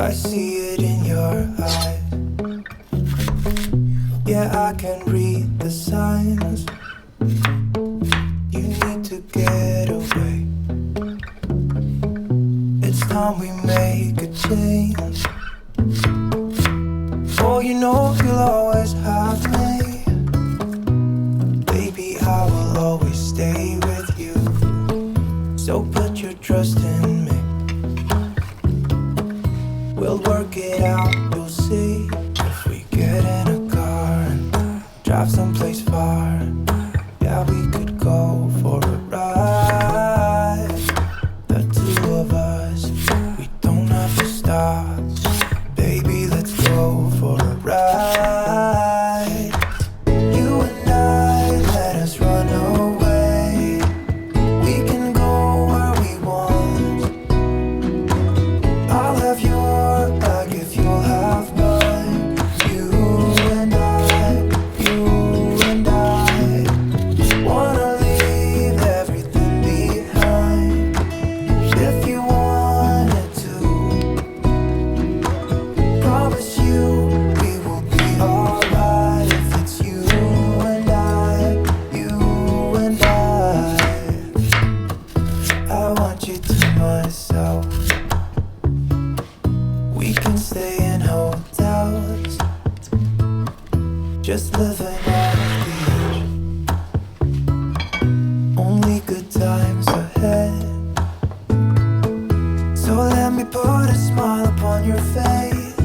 I see it in your eyes. Yeah, I can read the signs. You need to get away. It's time we make a change. Oh, you know you'll always have me. Baby, I will always stay with you. So put your trust in me. We'll work it out, you'll see. If we get in a car and drive someplace far, yeah, we could go for a ride. The two of us, we don't have to stop. Baby, let's go for a ride. You and I, let us run away. We can go where we want. I'll have your back if you'll have mine. You and I wanna leave everything behind. If you wanted to, promise you we will be alright. If it's you and I want you to myself. We can stay in hotels, just living on the edge. Only good times ahead. So let me put a smile upon your face.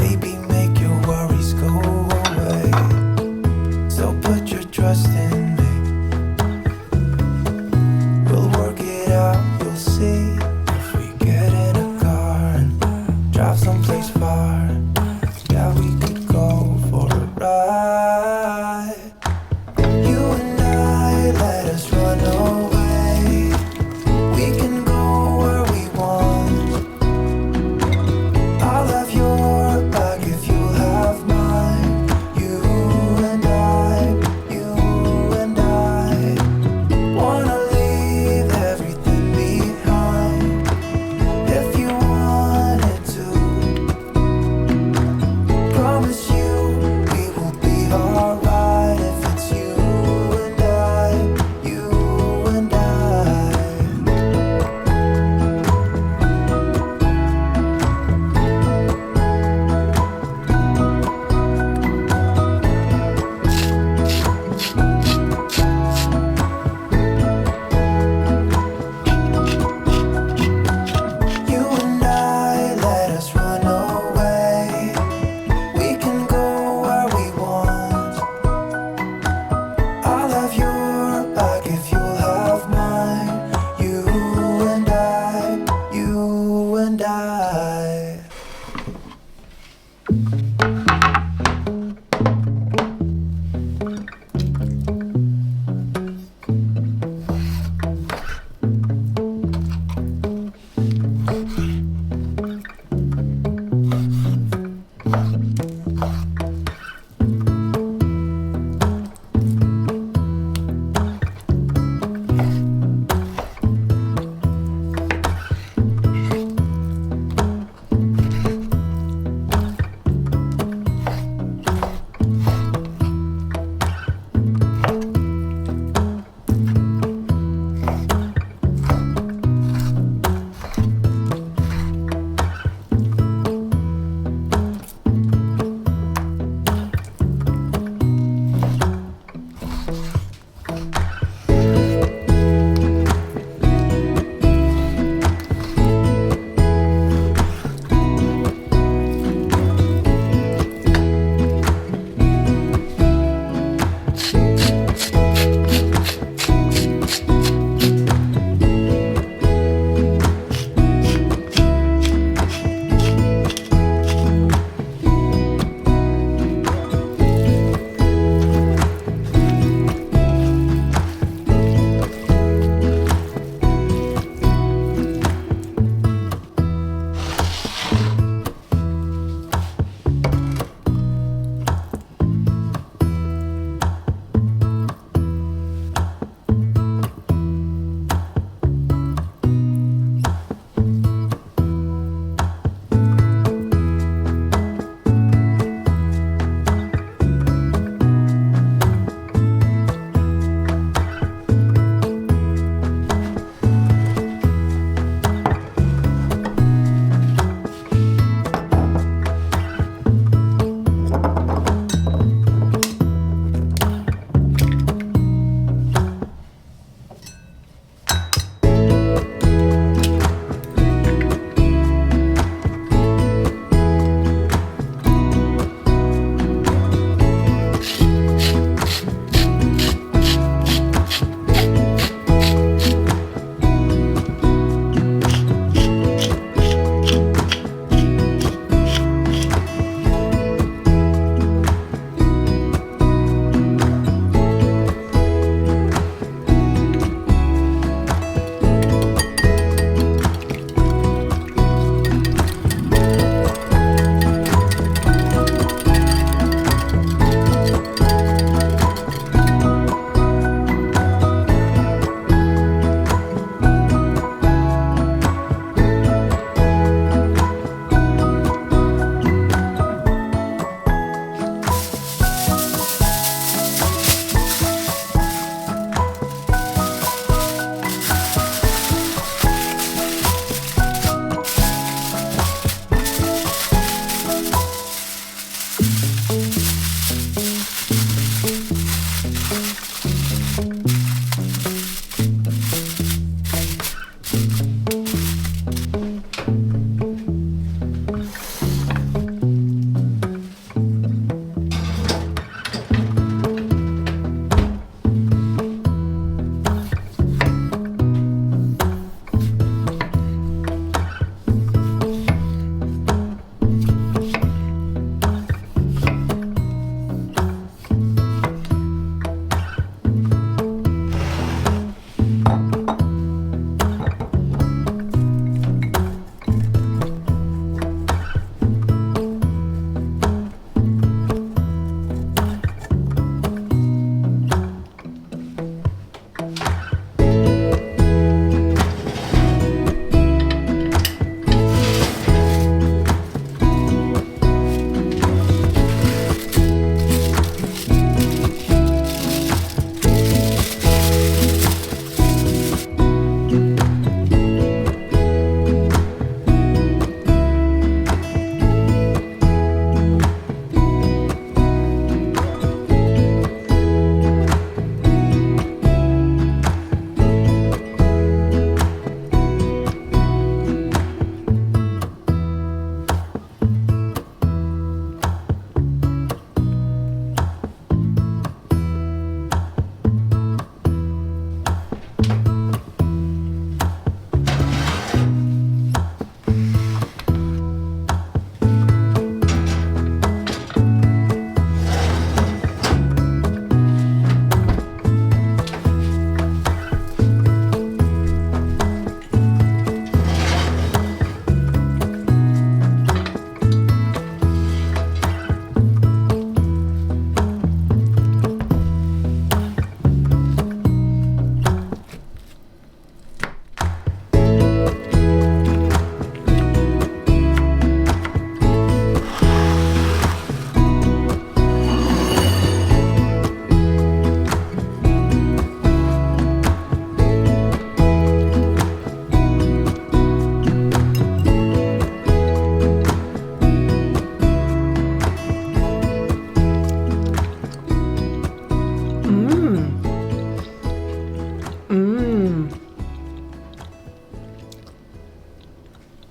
Baby, make your worries go away. So put your trust in me. We'll work it out, you'll see. If we get in a car and drive someplace far, yeah, we could go for a ride. You and I, let us run away. We can go where we want.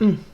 Mm.